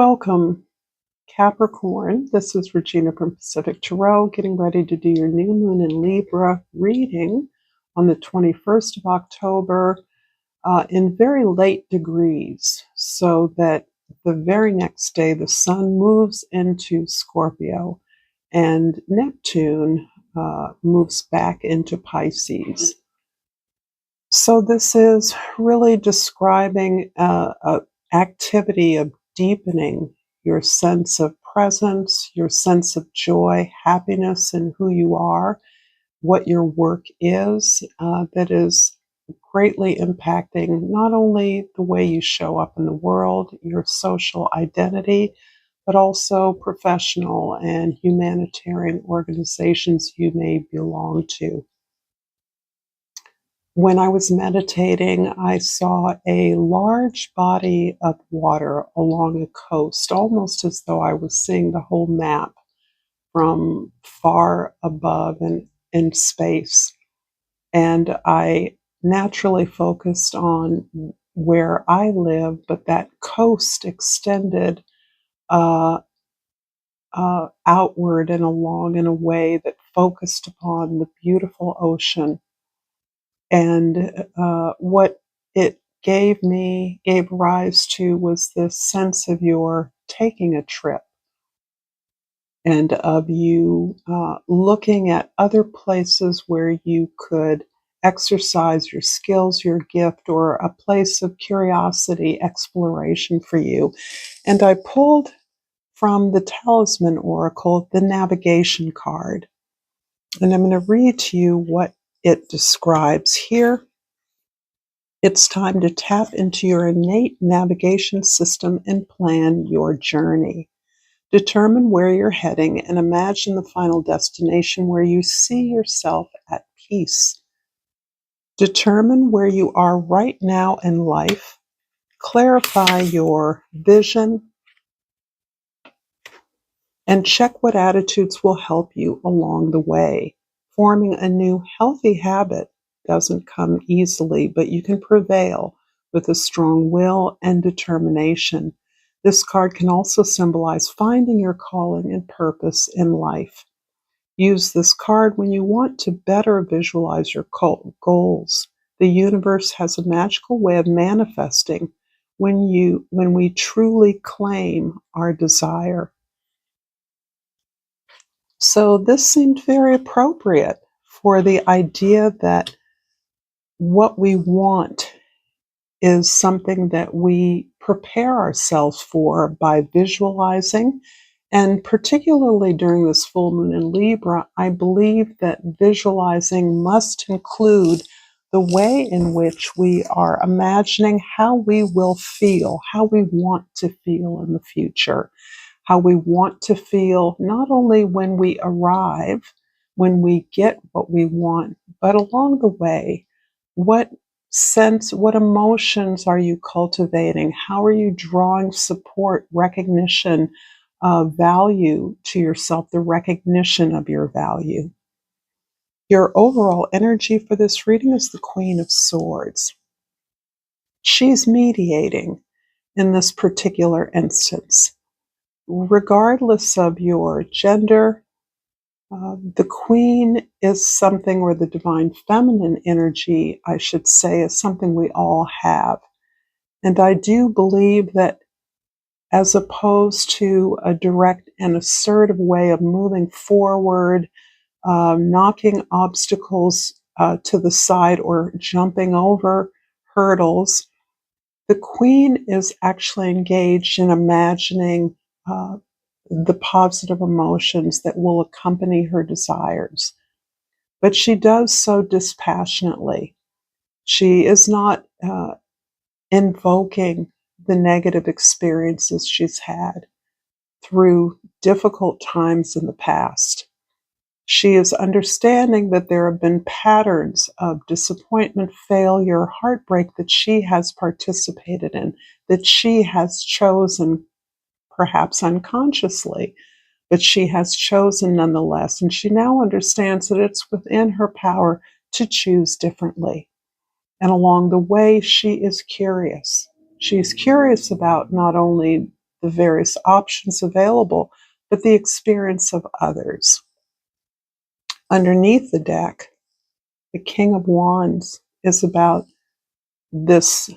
Welcome, Capricorn. This is Regina from Pacific Tarot, getting ready to do your new moon in Libra reading on the 21st of October in very late degrees, so that the very next day the sun moves into Scorpio and Neptune moves back into Pisces. So this is really describing an activity of deepening your sense of presence, your sense of joy, happiness in who you are, what your work is, that is greatly impacting not only the way you show up in the world, your social identity, but also professional and humanitarian organizations you may belong to. When I was meditating, I saw a large body of water along a coast, almost as though I was seeing the whole map from far above in space. And I naturally focused on where I live, but that coast extended outward and along in a way that focused upon the beautiful ocean. And what it gave rise to was this sense of your taking a trip and of you looking at other places where you could exercise your skills, your gift, or a place of curiosity, exploration for you. And I pulled from the Talisman Oracle the navigation card. And I'm going to read to you what it describes here. It's time to tap into your innate navigation system and plan your journey. Determine where you're heading and imagine the final destination where you see yourself at peace. Determine where you are right now in life. Clarify your vision and check what attitudes will help you along the way. Forming a new healthy habit doesn't come easily, but you can prevail with a strong will and determination. This card can also symbolize finding your calling and purpose in life. Use this card when you want to better visualize your goals. The universe has a magical way of manifesting when we truly claim our desire. So this seemed very appropriate for the idea that what we want is something that we prepare ourselves for by visualizing. And particularly during this full moon in Libra, I believe that visualizing must include the way in which we are imagining how we will feel, how we want to feel in the future, how we want to feel not only when we arrive, when we get what we want, but along the way. What what emotions are you cultivating? How are you drawing support, recognition, value to yourself, the recognition of your value? Your overall energy for this reading is the Queen of Swords. She's mediating in this particular instance. Regardless of your gender, the Queen is something, or the divine feminine energy, I should say, is something we all have. And I do believe that as opposed to a direct and assertive way of moving forward, knocking obstacles to the side or jumping over hurdles, the Queen is actually engaged in imagining the positive emotions that will accompany her desires. But she does so dispassionately. She is not invoking the negative experiences she's had through difficult times in the past. She is understanding that there have been patterns of disappointment, failure, heartbreak that she has participated in, that she has chosen, perhaps unconsciously, but she has chosen nonetheless. And she now understands that it's within her power to choose differently. And along the way, she is curious. She's curious about not only the various options available, but the experience of others. Underneath the deck, the King of Wands is about this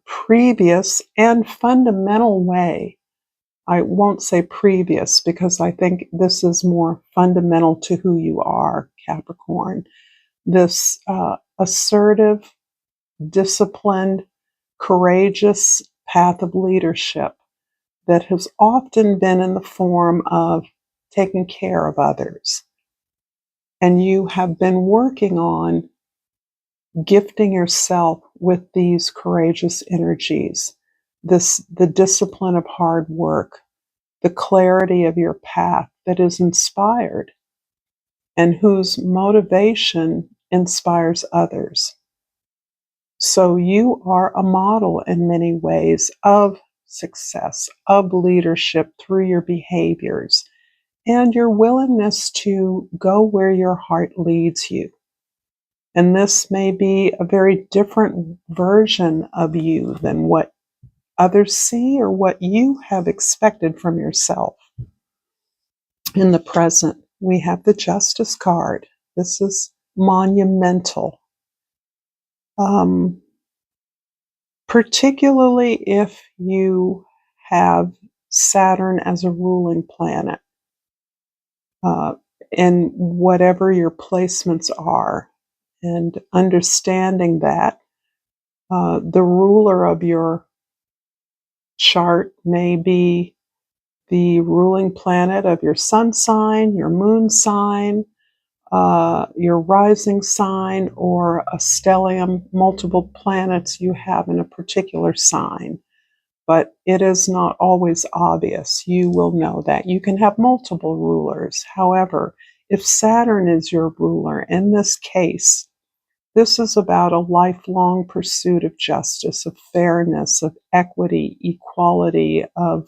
previous and fundamental way. I won't say previous because I think this is more fundamental to who you are, Capricorn. This assertive, disciplined, courageous path of leadership that has often been in the form of taking care of others. And you have been working on gifting yourself with these courageous energies, the discipline of hard work, the clarity of your path that is inspired and whose motivation inspires others. So you are a model in many ways of success, of leadership through your behaviors and your willingness to go where your heart leads you. And this may be a very different version of you than what others see or what you have expected from yourself. In the present, we have the Justice card. This is monumental. Particularly if you have Saturn as a ruling planet, and whatever your placements are, and understanding that the ruler of your chart may be the ruling planet of your sun sign, your moon sign, your rising sign, or a stellium, multiple planets you have in a particular sign. But it is not always obvious. You will know that. You can have multiple rulers. However, if Saturn is your ruler, in this case, this is about a lifelong pursuit of justice, of fairness, of equity, equality, of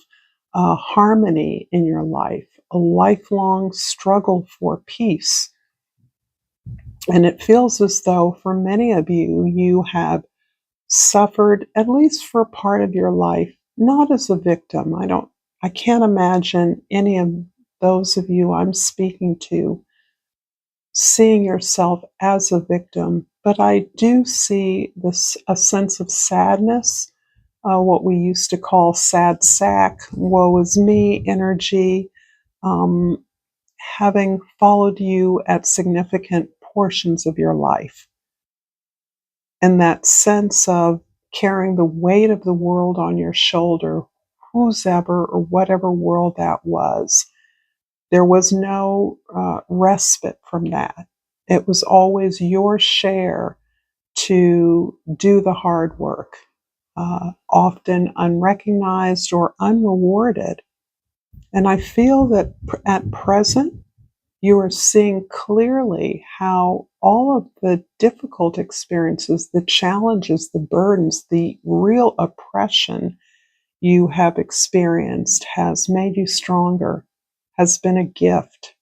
harmony in your life, a lifelong struggle for peace. And it feels as though for many of you, you have suffered, at least for part of your life, not as a victim. I can't imagine any of those of you I'm speaking to seeing yourself as a victim, but I do see a sense of sadness, what we used to call sad sack, woe is me energy, having followed you at significant portions of your life. And that sense of carrying the weight of the world on your shoulder, whosever or whatever world that was, there was no respite from that. It was always your share to do the hard work, often unrecognized or unrewarded. And I feel that at present, you are seeing clearly how all of the difficult experiences, the challenges, the burdens, the real oppression you have experienced has made you stronger, has been a gift,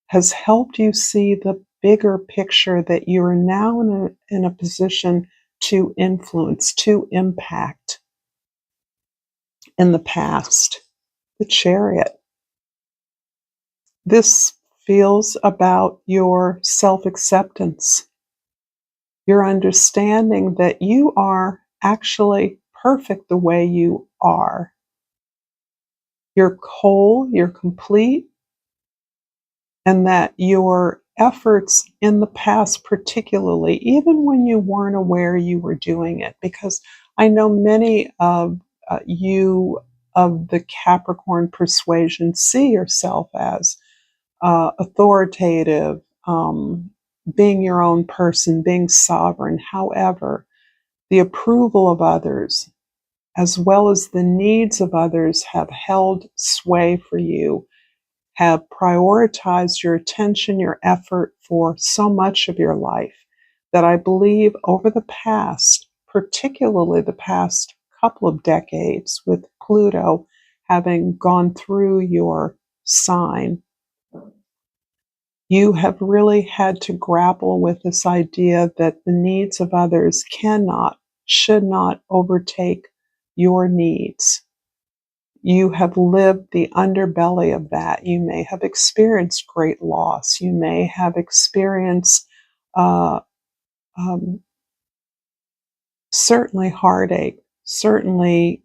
has helped you see the bigger picture that you are now in a position to influence, to impact. In the past, the Chariot. This feels about your self-acceptance, your understanding that you are actually perfect the way you are. You're whole, you're complete, and that your efforts in the past, particularly, even when you weren't aware you were doing it, because I know many of you of the Capricorn persuasion see yourself as authoritative, being your own person, being sovereign. However, the approval of others, as well as the needs of others, have held sway for you, have prioritized your attention, your effort for so much of your life that I believe over the past, particularly the past couple of decades, with Pluto having gone through your sign, you have really had to grapple with this idea that the needs of others cannot, should not overtake your needs. You have lived the underbelly of that. You may have experienced great loss. You may have experienced uh, um, certainly heartache, certainly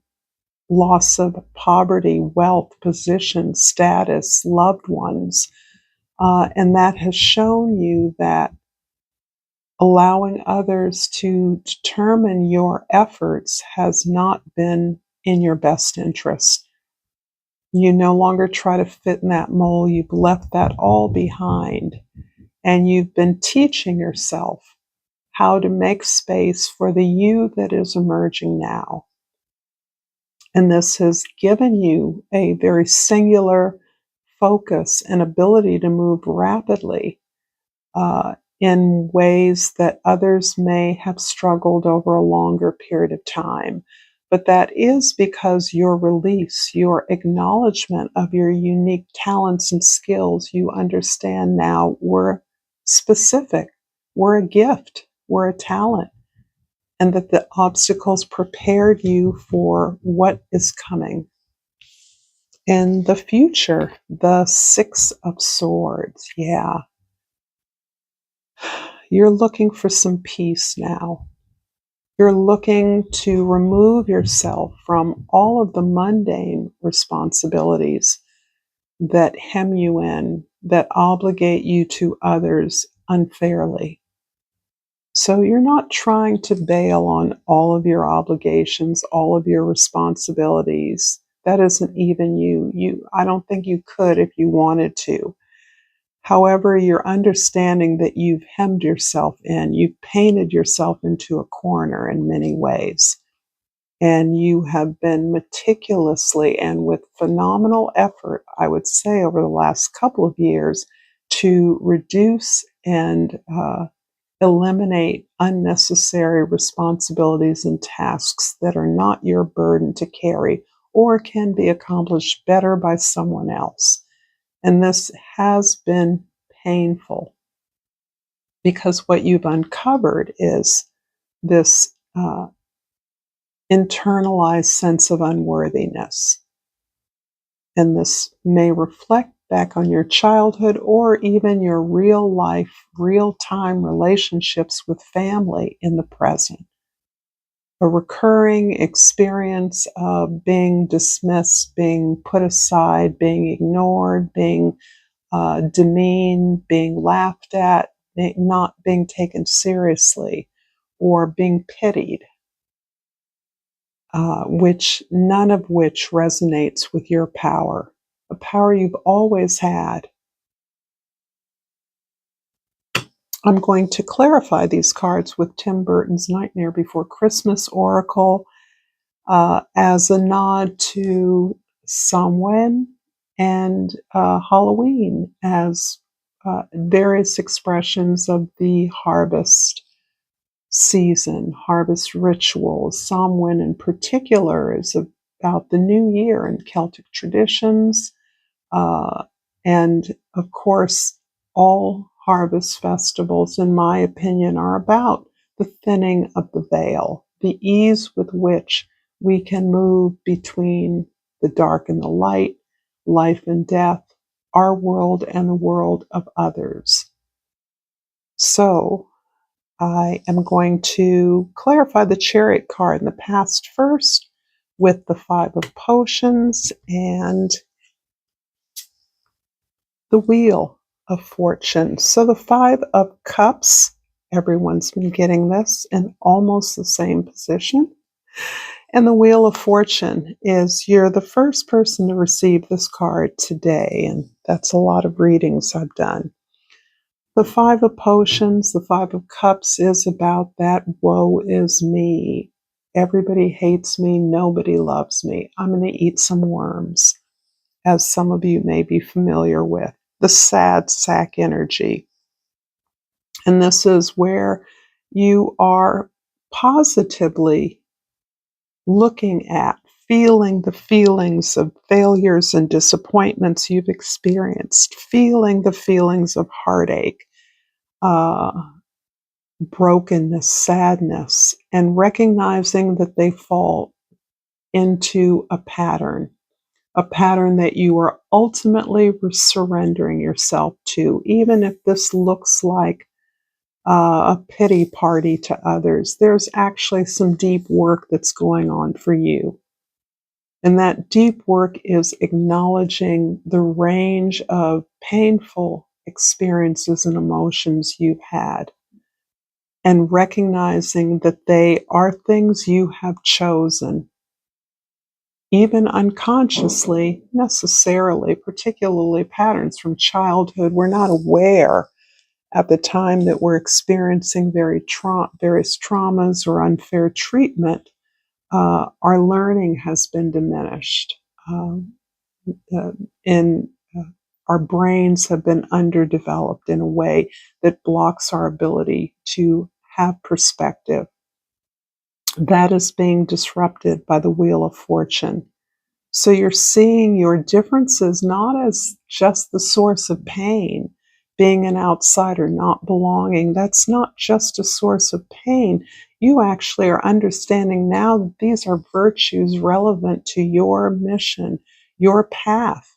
loss of poverty, wealth, position, status, loved ones. And that has shown you that allowing others to determine your efforts has not been in your best interest. You no longer try to fit in that mold. You've left that all behind. And you've been teaching yourself how to make space for the you that is emerging now. And this has given you a very singular focus and ability to move rapidly in ways that others may have struggled over a longer period of time. But that is because your release, your acknowledgement of your unique talents and skills, you understand now were specific, were a gift, were a talent, and that the obstacles prepared you for what is coming. In the future, the Six of Swords, yeah. You're looking for some peace now. You're looking to remove yourself from all of the mundane responsibilities that hem you in, that obligate you to others unfairly. So you're not trying to bail on all of your obligations, all of your responsibilities. That isn't even you. I don't think you could if you wanted to. However, you're understanding that you've hemmed yourself in, you've painted yourself into a corner in many ways, and you have been meticulously and with phenomenal effort, I would say, over the last couple of years to reduce and eliminate unnecessary responsibilities and tasks that are not your burden to carry or can be accomplished better by someone else. And this has been painful because what you've uncovered is this internalized sense of unworthiness. And this may reflect back on your childhood or even your real life, real time relationships with family in the present. A recurring experience of being dismissed, being put aside, being ignored, being demeaned, being laughed at, not being taken seriously, or being pitied, which none of which resonates with your power, a power you've always had. I'm going to clarify these cards with Tim Burton's Nightmare Before Christmas Oracle as a nod to Samhain and Halloween as various expressions of the harvest season, harvest rituals. Samhain in particular is about the new year in Celtic traditions. And of course, all harvest festivals, in my opinion, are about the thinning of the veil, the ease with which we can move between the dark and the light, life and death, our world and the world of others. So I am going to clarify the Chariot card in the past first with the Five of Potions and the Wheel of Fortune. So the Five of Cups, everyone's been getting this in almost the same position. And the Wheel of Fortune is you're the first person to receive this card today, and that's a lot of readings I've done. The Five of Potions, the Five of Cups is about that woe is me. Everybody hates me. Nobody loves me. I'm going to eat some worms, as some of you may be familiar with. The sad sack energy. And this is where you are positively looking at, feeling the feelings of failures and disappointments you've experienced, feeling the feelings of heartache, uh, brokenness, sadness, and recognizing that they fall into a pattern. a pattern that you are ultimately surrendering yourself to, even if this looks like a pity party to others. There's actually some deep work that's going on for you. And that deep work is acknowledging the range of painful experiences and emotions you've had, and recognizing that they are things you have chosen, even unconsciously, necessarily, particularly patterns from childhood. We're not aware at the time that we're experiencing various traumas or unfair treatment. Our learning has been diminished. Um, uh, and our brains have been underdeveloped in a way that blocks our ability to have perspective. That is being disrupted by the Wheel of Fortune. So you're seeing your differences not as just the source of pain, being an outsider, not belonging. That's not just a source of pain. You actually are understanding now that these are virtues relevant to your mission, your path,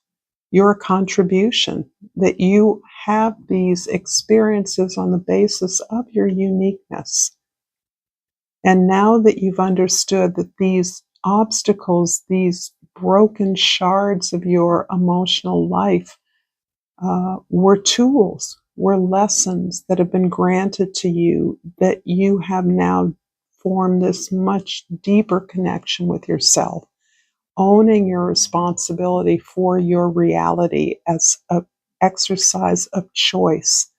your contribution, that you have these experiences on the basis of your uniqueness. And now that you've understood that these obstacles, these broken shards of your emotional life, were tools, were lessons that have been granted to you, that you have now formed this much deeper connection with yourself, owning your responsibility for your reality as an exercise of choice,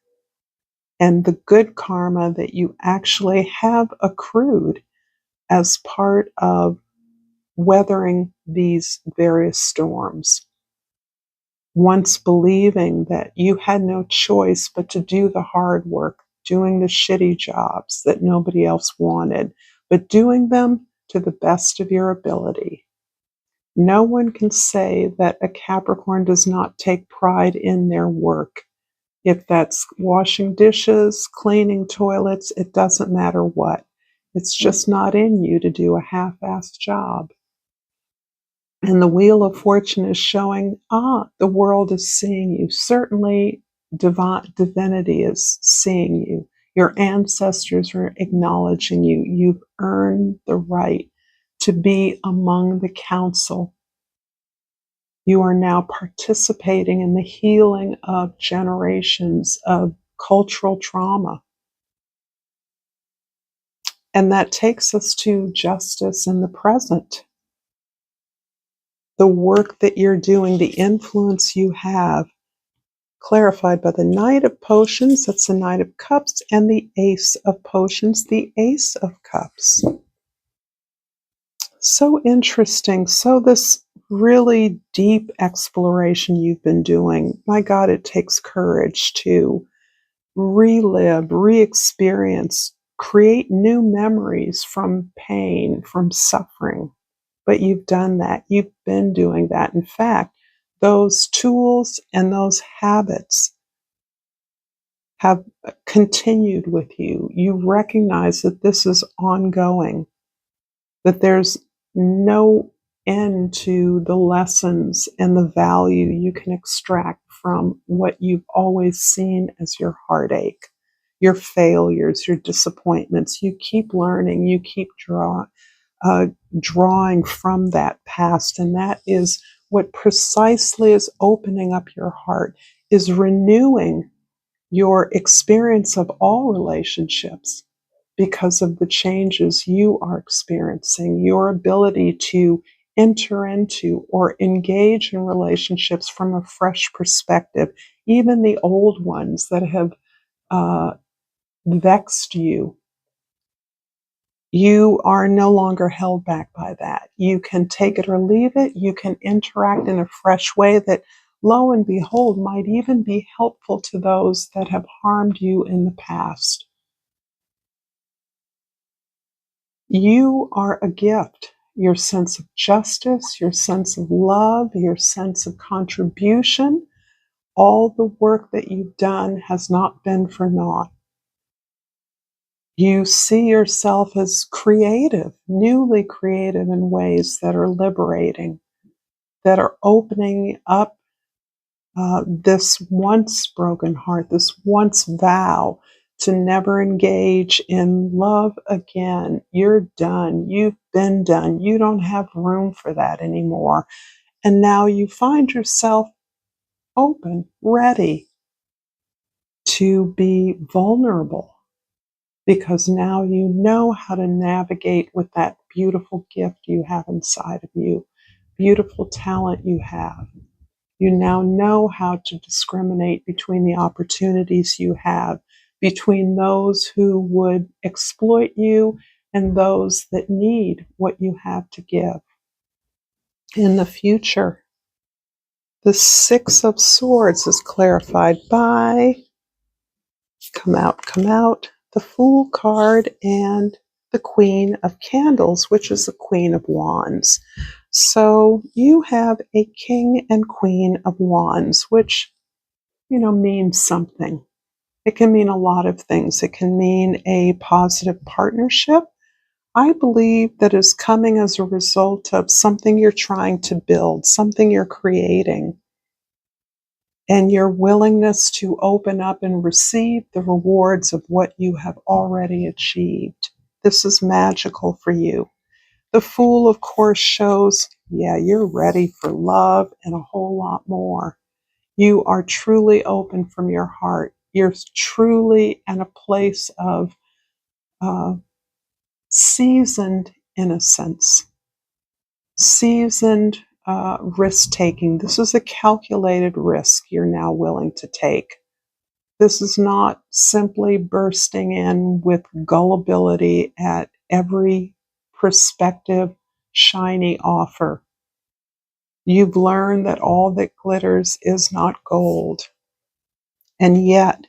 and the good karma that you actually have accrued as part of weathering these various storms. Once believing that you had no choice but to do the hard work, doing the shitty jobs that nobody else wanted, but doing them to the best of your ability. No one can say that a Capricorn does not take pride in their work. If that's washing dishes, cleaning toilets, it doesn't matter what. It's just not in you to do a half-assed job. And the Wheel of Fortune is showing, the world is seeing you. Certainly, divinity is seeing you. Your ancestors are acknowledging you. You've earned the right to be among the council. You are now participating in the healing of generations of cultural trauma. And that takes us to justice in the present. The work that you're doing, the influence you have, clarified by the Knight of Potions, that's the Knight of Cups, and the Ace of Potions, the Ace of Cups. So interesting. So this really deep exploration you've been doing, my God, it takes courage to relive, re-experience, create new memories from pain, from suffering. But you've done that. You've been doing that. In fact, those tools and those habits have continued with you. You recognize that this is ongoing, that there's no end to the lessons and the value you can extract from what you've always seen as your heartache, your failures, your disappointments. You keep learning, you keep drawing from that past, and that is what precisely is opening up your heart, is renewing your experience of all relationships because of the changes you are experiencing, your ability to enter into or engage in relationships from a fresh perspective, even the old ones that have uh, vexed you. You are no longer held back by that. You can take it or leave it. You can interact in a fresh way that, lo and behold, might even be helpful to those that have harmed you in the past. You are a gift. Your sense of justice, your sense of love, your sense of contribution, all the work that you've done has not been for naught. You see yourself as creative, newly creative in ways that are liberating. that are opening up this once broken heart, this once vow to never engage in love again. You're done. You've been done. You don't have room for that anymore. And now you find yourself open, ready to be vulnerable, because now you know how to navigate with that beautiful gift you have inside of you, beautiful talent you have. You now know how to discriminate between the opportunities you have, between those who would exploit you and those that need what you have to give. In the future, the Six of Swords is clarified by come out, the Fool card, and the Queen of Candles, which is the Queen of Wands. So you have a King and Queen of Wands, which, means something. It can mean a lot of things. It can mean a positive partnership. I believe that is coming as a result of something you're trying to build, something you're creating, and your willingness to open up and receive the rewards of what you have already achieved. This is magical for you. The Fool, of course, shows, you're ready for love and a whole lot more. You are truly open from your heart. You're truly in a place of seasoned innocence, seasoned risk taking. This is a calculated risk you're now willing to take. This is not simply bursting in with gullibility at every prospective shiny offer. You've learned that all that glitters is not gold. And yet,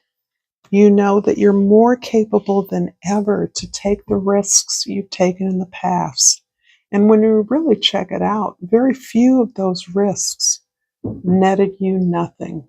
you know that you're more capable than ever to take the risks you've taken in the past. And when you really check it out, very few of those risks netted you nothing.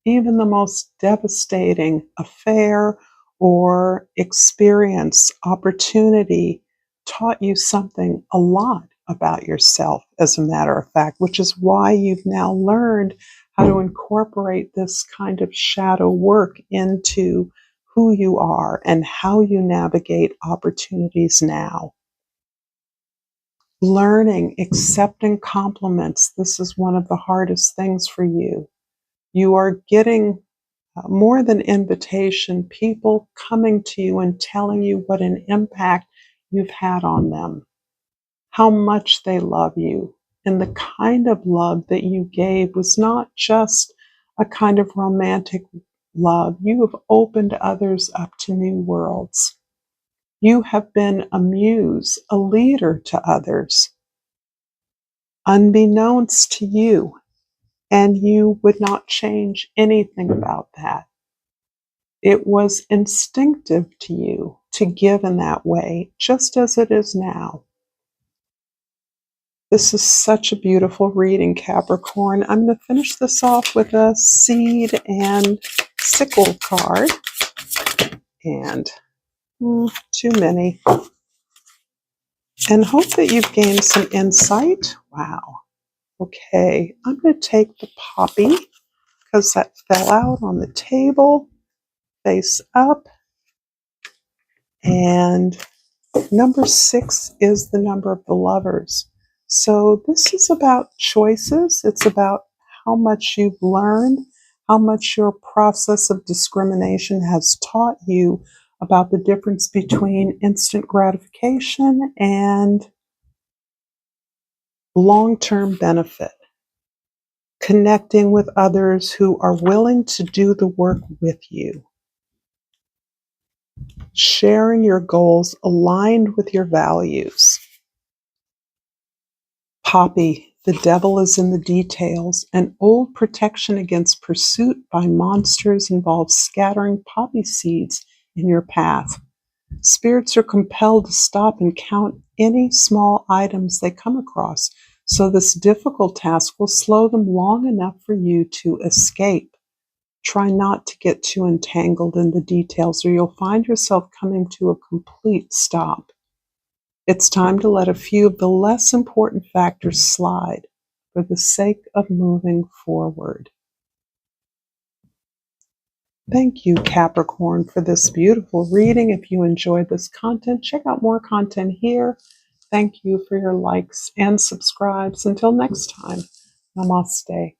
Even the most devastating affair or experience, opportunity, taught you something a lot about yourself, as a matter of fact, which is why you've now learned how to incorporate this kind of shadow work into who you are and how you navigate opportunities now. Learning, accepting compliments. This is one of the hardest things for you. You are getting more than invitation, people coming to you and telling you what an impact you've had on them, how much they love you. And the kind of love that you gave was not just a kind of romantic love. You have opened others up to new worlds. You have been a muse, a leader to others, unbeknownst to you, and you would not change anything about that. It was instinctive to you to give in that way, just as it is now. This is such a beautiful reading, Capricorn. I'm going to finish this off with a Seed and Sickle card. And too many. And hope that you've gained some insight. Wow. Okay, I'm going to take the poppy, because that fell out on the table, face up. And number 6 is the number of the Lovers. So this is about choices. It's about how much you've learned, how much your process of discrimination has taught you about the difference between instant gratification and long-term benefit. Connecting with others who are willing to do the work with you. Sharing your goals aligned with your values. Poppy, the devil is in the details. An old protection against pursuit by monsters involves scattering poppy seeds in your path. Spirits are compelled to stop and count any small items they come across, so this difficult task will slow them long enough for you to escape. Try not to get too entangled in the details, or you'll find yourself coming to a complete stop. It's time to let a few of the less important factors slide, for the sake of moving forward. Thank you, Capricorn, for this beautiful reading. If you enjoyed this content, check out more content here. Thank you for your likes and subscribes. Until next time, namaste.